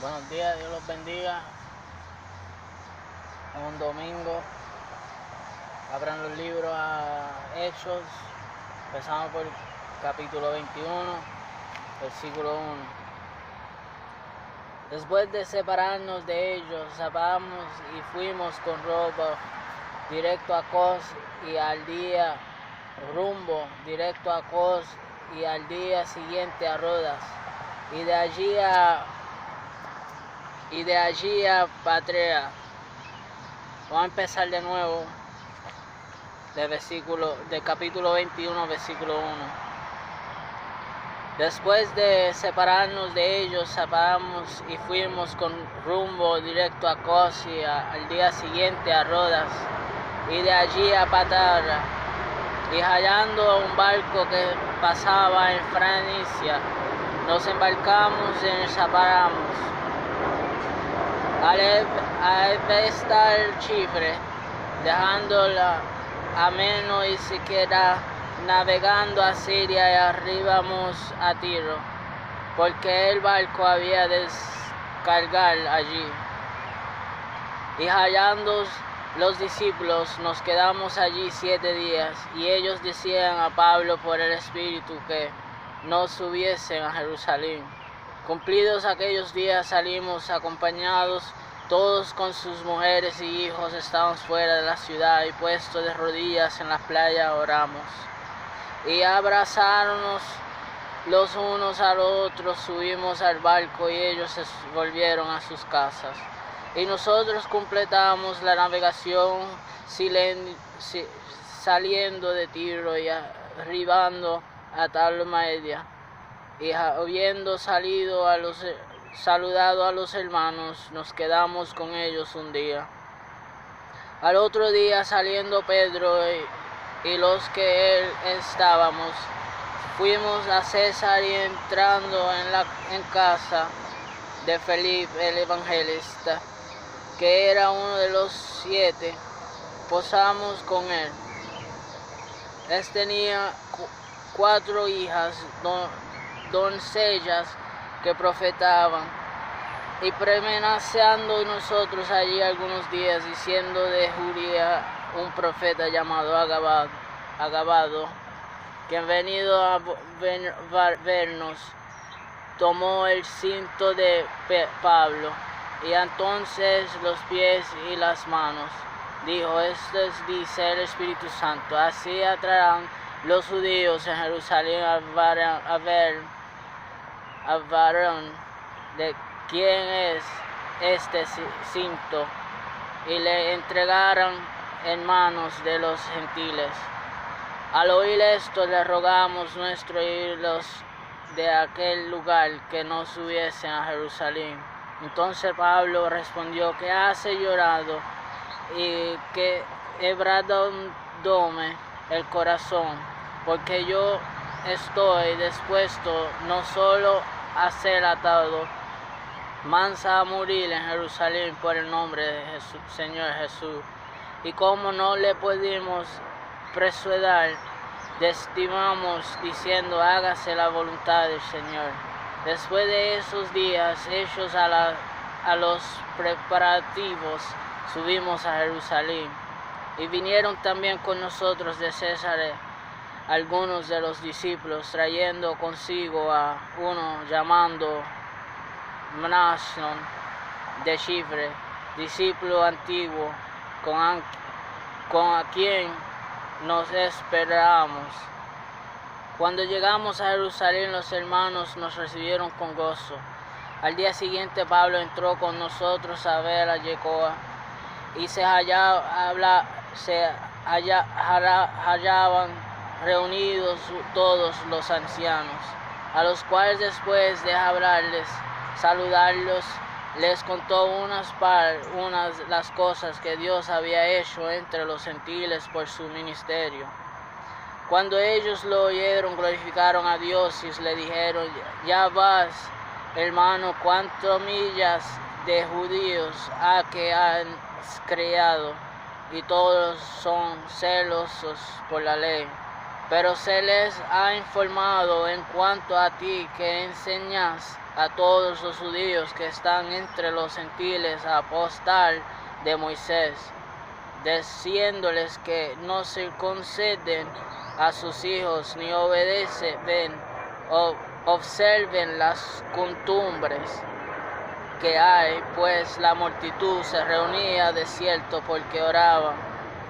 Buenos días, Dios los bendiga. Es un domingo. Abran los libros a Hechos. Empezamos por el capítulo 21, versículo 1. Después de separarnos de ellos, zapamos y fuimos con ropa directo a Cos y al día rumbo directo a Cos y al día siguiente a Rodas y de allí a Patrea. Vamos a empezar de nuevo del capítulo 21, versículo 1. Después de separarnos de ellos, zapamos y fuimos con rumbo directo a Cos y al día siguiente a Rodas y de allí a Patara. Y hallando un barco que pasaba en Fenicia, nos embarcamos y nos separamos. Al estar Chipre, dejándola ameno y siquiera navegando a Siria y arribamos a Tiro, porque el barco había de descargar allí. Y hallando los discípulos, nos quedamos allí 7 días, y ellos decían a Pablo por el Espíritu que no subiesen a Jerusalén. Cumplidos aquellos días salimos acompañados, todos con sus mujeres y hijos, estábamos fuera de la ciudad y puestos de rodillas en la playa oramos. Y abrazándonos los unos a los otros subimos al barco y ellos se volvieron a sus casas. Y nosotros completamos la navegación saliendo de Tiro y arribando a Talmaedia. Y habiendo saludado a los hermanos, nos quedamos con ellos un día. Al otro día saliendo Pedro y los que él estábamos, fuimos a César y entrando en casa de Felipe el evangelista, que era uno de los 7, posamos con él. Él tenía 4 hijas, doncellas que profetaban, y permaneciendo nosotros allí algunos días, diciendo de Judea un profeta llamado Agabado, que venido a vernos, tomó el cinto de Pablo, y entonces los pies y las manos. Dijo: esto dice el Espíritu Santo, así atraerán los judíos en Jerusalén a varón de quién es este cinto, y le entregarán en manos de los gentiles. Al oír esto, le rogamos nuestro irlos de aquel lugar, que no subiesen a Jerusalén. Entonces Pablo respondió: que hace llorado y que quebrantóme el corazón, porque yo estoy dispuesto no solo a ser atado, mas a morir en Jerusalén por el nombre de Señor Jesús. Y como no le pudimos persuadir, desistimos diciendo: hágase la voluntad del Señor. Después de esos días, hechos a los preparativos, subimos a Jerusalén. Y vinieron también con nosotros de César algunos de los discípulos, trayendo consigo a uno llamado Mnason de Chipre, discípulo antiguo, con quien nos esperamos. Cuando llegamos a Jerusalén, los hermanos nos recibieron con gozo. Al día siguiente Pablo entró con nosotros a ver a Jecoa, y se hallaban reunidos todos los ancianos, a los cuales después de hablarles, saludarlos, les contó unas las cosas que Dios había hecho entre los gentiles por su ministerio. Cuando ellos lo oyeron, glorificaron a Dios y le dijeron: ya vas, hermano, cuántas millas de judíos que han criado, y todos son celosos por la ley. Pero se les ha informado en cuanto a ti, que enseñas a todos los judíos que están entre los gentiles a apostar de Moisés, diciéndoles que no circunciden a sus hijos ni observen las costumbres que hay, pues la multitud se reunía de cierto porque oraban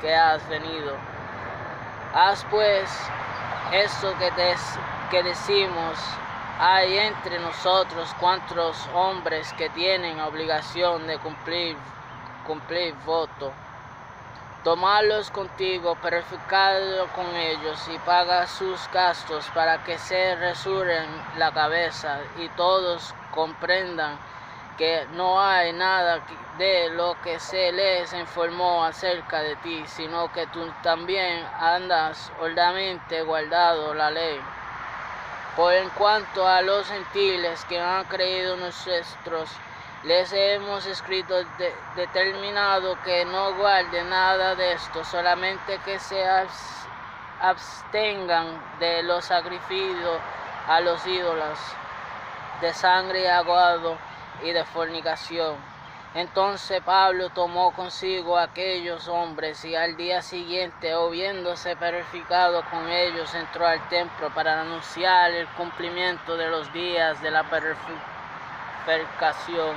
que has venido. Haz pues esto que decimos. Hay entre nosotros cuantos hombres que tienen obligación de cumplir voto. Tomarlos contigo, purificarlos con ellos y paga sus gastos para que se rasuren la cabeza y todos comprendan que no hay nada de lo que se les informó acerca de ti, sino que tú también andas honradamente guardado la ley. Por en cuanto a los gentiles que han creído nosotros, les hemos escrito determinado que no guarden nada de esto, solamente que se abstengan de los sacrificios a los ídolos, de sangre y aguado y de fornicación. Entonces Pablo tomó consigo a aquellos hombres y al día siguiente, habiéndose purificado con ellos, entró al templo para anunciar el cumplimiento de los días de la purificación,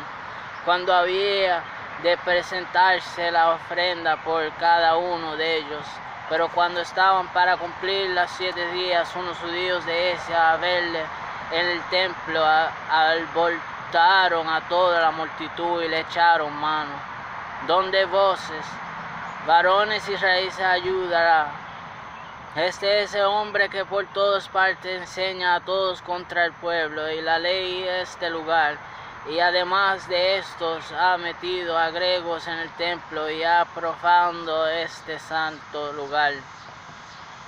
cuando había de presentarse la ofrenda por cada uno de ellos. Pero cuando estaban para cumplir los 7 días, unos judíos de Asia a verle en el templo alborotaron a toda la multitud y le echaron mano. ¿Dónde voces, varones israelíes, ayudará? Este es el hombre que por todas partes enseña a todos contra el pueblo y la ley de este lugar. Y además de estos ha metido a griegos en el templo y ha profanado este santo lugar.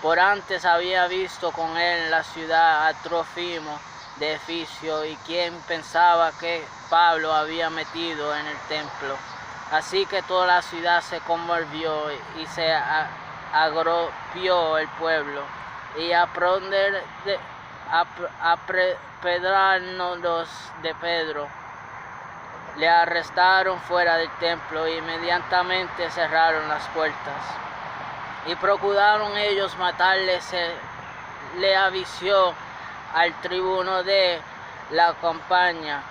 Por antes había visto con él en la ciudad a Trófimo de Efesio, y quien pensaba que Pablo había metido en el templo. Así que toda la ciudad se conmovió y se agropió el pueblo, y apedreándolos de Pedro, le arrestaron fuera del templo y inmediatamente cerraron las puertas. Y procuraron ellos matarle. Se le avisó al tribuno de la compañía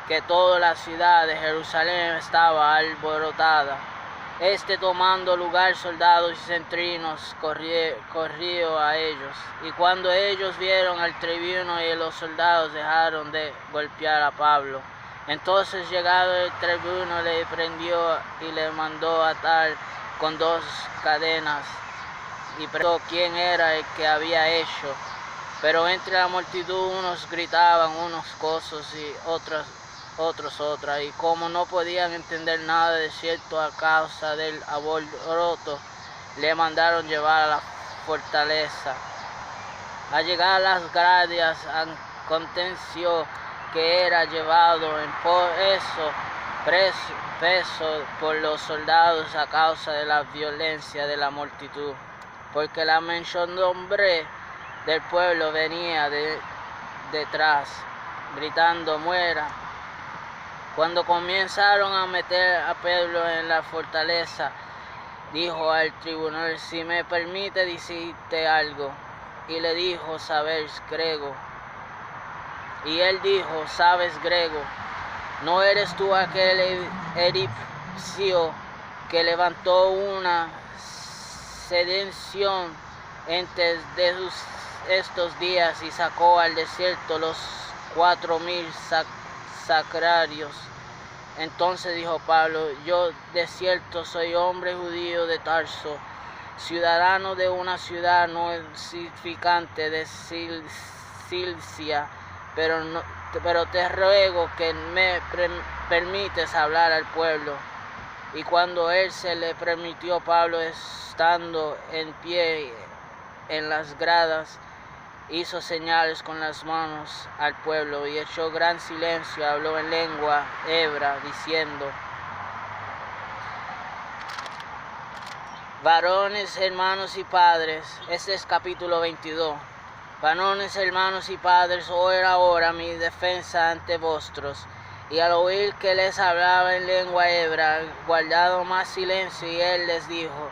que toda la ciudad de Jerusalén estaba alborotada. Tomando lugar, soldados y centurinos corrió a ellos. Y cuando ellos vieron al tribuno y los soldados, dejaron de golpear a Pablo. Entonces, llegado el tribuno, le prendió y le mandó atar con 2 cadenas, y preguntó quién era el que había hecho. Pero entre la multitud unos gritaban unas cosas y otros otras, y como no podían entender nada de cierto a causa del alboroto, le mandaron llevar a la fortaleza. Al llegar a las gradas, aconteció que era llevado en preso por los soldados a causa de la violencia de la multitud, porque la muchedumbre del pueblo venía detrás, gritando: muera. Cuando comenzaron a meter a Pedro en la fortaleza, dijo al tribunal: si me permite decirte algo. Y le dijo: ¿sabes griego? Y él dijo: ¿sabes griego? ¿No eres tú aquel egipcio que levantó una sedición antes de estos días y sacó al desierto los 4,000 sicarios? Entonces dijo Pablo: yo de cierto soy hombre judío de Tarso, ciudadano de una ciudad no significante de Cilicia, pero te ruego que me permites hablar al pueblo. Y cuando él se le permitió, Pablo, estando en pie en las gradas, hizo señales con las manos al pueblo y echó gran silencio. Habló en lengua hebrea, diciendo: varones, hermanos y padres. Este es capítulo 22. Varones, hermanos y padres, oír ahora mi defensa ante vosotros. Y al oír que les hablaba en lengua hebrea, guardado más silencio, y él les dijo: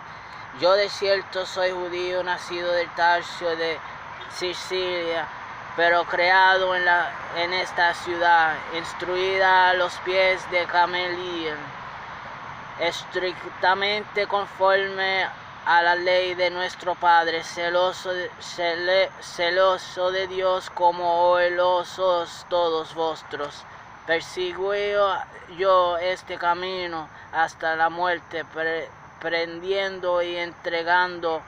yo de cierto soy judío, nacido del Tarso de Sicilia, pero creado en esta ciudad, instruida a los pies de Gamaliel, estrictamente conforme a la ley de nuestro Padre, celoso de Dios como hoy lo sois todos vosotros. Persiguió yo este camino hasta la muerte, prendiendo y entregando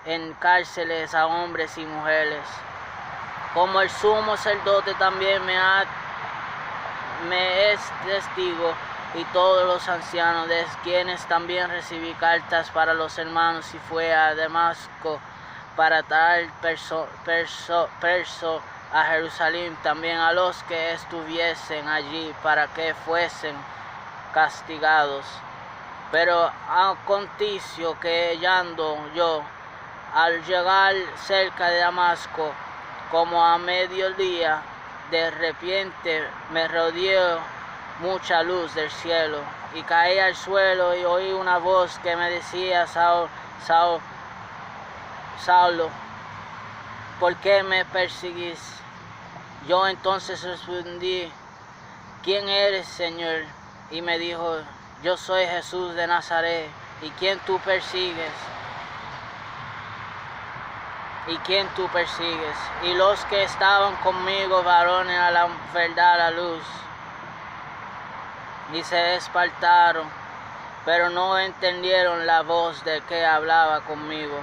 en cárceles a hombres y mujeres. Como el sumo sacerdote también me es testigo, y todos los ancianos, de quienes también recibí cartas para los hermanos, y fue a Damasco para traer preso a Jerusalén también a los que estuviesen allí, para que fuesen castigados. Pero aconteció que hallando yo, al llegar cerca de Damasco, como a mediodía, de repente me rodeó mucha luz del cielo, y caí al suelo, y oí una voz que me decía: Saulo, ¿por qué me persigues? Yo entonces respondí: ¿quién eres, Señor? Y me dijo: yo soy Jesús de Nazaret, ¿y quién tú persigues? Y los que estaban conmigo, varones a la verdad, la luz, y se espantaron, pero no entendieron la voz del que hablaba conmigo.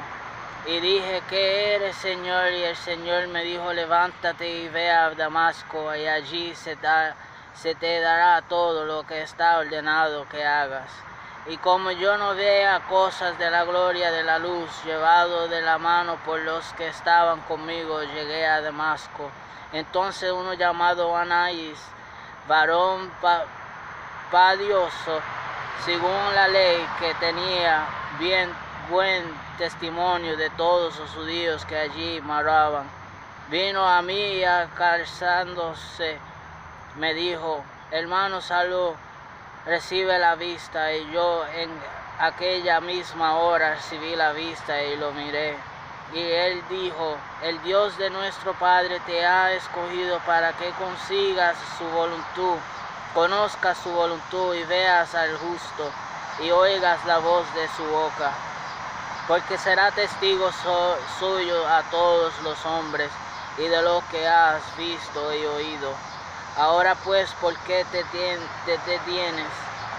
Y dije: ¿qué eres, Señor? Y el Señor me dijo: levántate y ve a Damasco, y allí se te dará todo lo que está ordenado que hagas. Y como yo no veía cosas de la gloria de la luz, llevado de la mano por los que estaban conmigo, llegué a Damasco. Entonces uno llamado Ananías, varón piadoso según la ley, que tenía buen testimonio de todos los judíos que allí moraban, vino a mí y acercándose me dijo: hermano Saulo, recibe la vista. Y yo en aquella misma hora recibí la vista y lo miré. Y él dijo: el Dios de nuestro Padre te ha escogido para que conozcas su voluntad y veas al justo y oigas la voz de su boca, porque será testigo suyo a todos los hombres y de lo que has visto y oído. Ahora pues, ¿por qué te detienes?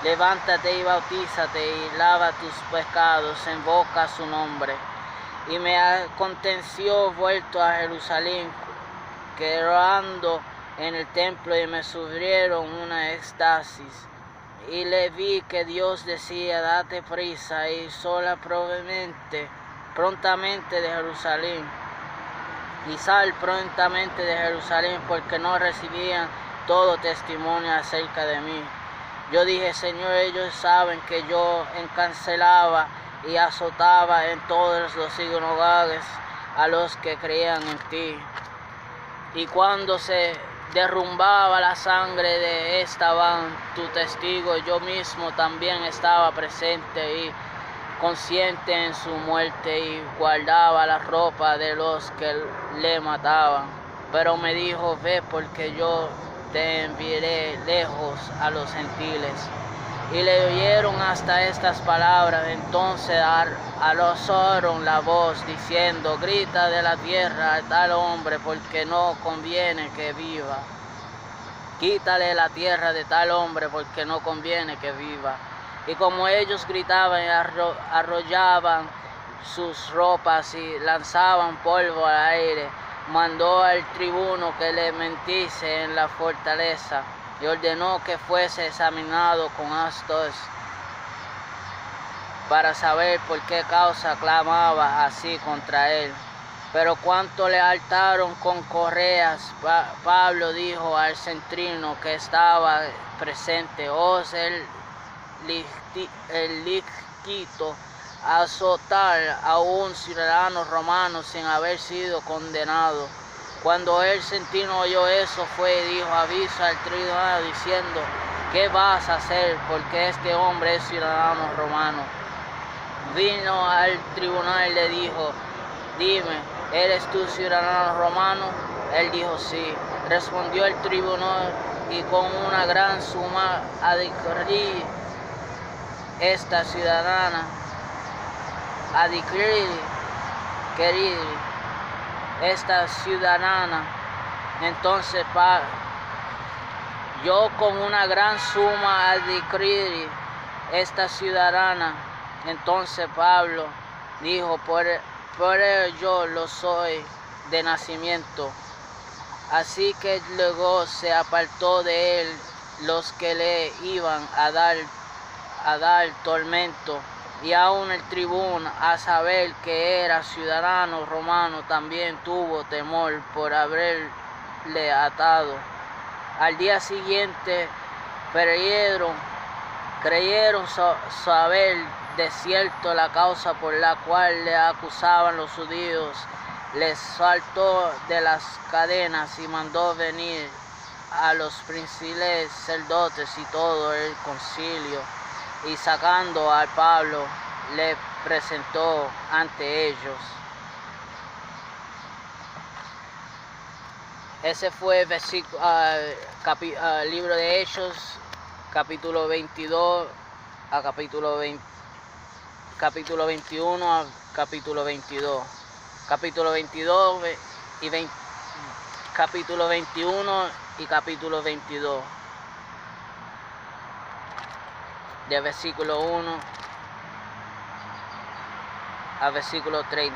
Levántate y bautízate y lava tus pecados, invoca su nombre. Y me aconteció vuelto a Jerusalén, quedando en el templo, y me sufrieron una éxtasis. Y le vi que Dios decía: date prisa y sola prontamente de Jerusalén. Y sal prontamente de Jerusalén, porque no recibían todo testimonio acerca de mí. Yo dije: Señor, ellos saben que yo encarcelaba y azotaba en todos los sinagogas a los que creían en ti. Y cuando se derrumbaba la sangre de Esteban, tu testigo, yo mismo también estaba presente y consciente en su muerte, y guardaba la ropa de los que le mataban. Pero me dijo: ve, porque yo te enviaré lejos a los gentiles. Y le oyeron hasta estas palabras. Entonces alzaron la voz diciendo: grita de la tierra a tal hombre, porque no conviene que viva. Quítale la tierra de tal hombre, porque no conviene que viva. Y como ellos gritaban y arrollaban sus ropas y lanzaban polvo al aire, mandó al tribuno que le metiese en la fortaleza, y ordenó que fuese examinado con astos para saber por qué causa clamaba así contra él. Pero cuanto le ataron con correas, Pablo dijo al centurión que estaba presente: el lícito azotar a un ciudadano romano sin haber sido condenado. Cuando el centino oyó eso, fue y dijo, avisa al tribunal diciendo, ¿qué vas a hacer? Porque este hombre es ciudadano romano. Vino al tribunal y le dijo, dime, ¿eres tú ciudadano romano? Él dijo, sí. Respondió el tribunal y con una gran suma adquirí esta ciudadana, esta ciudadana. Entonces yo con una gran suma adquirí esta ciudadana. Entonces Pablo dijo, por yo lo soy de nacimiento. Así que luego se apartó de él los que le iban a dar tormento, y aun el tribuno, a saber que era ciudadano romano, también tuvo temor por haberle atado. Al día siguiente creyeron saber de cierto la causa por la cual le acusaban los judíos. Les saltó de las cadenas y mandó venir a los principales sacerdotes y todo el concilio, y sacando a Pablo le presentó ante ellos. Ese fue el libro de Hechos, capítulo 22 a capítulo 21 a capítulo 22. Capítulo 22 y capítulo 21 y capítulo 22. De versículo 1 a versículo 30.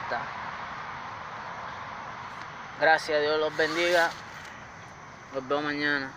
Gracias, Dios los bendiga. Nos vemos mañana.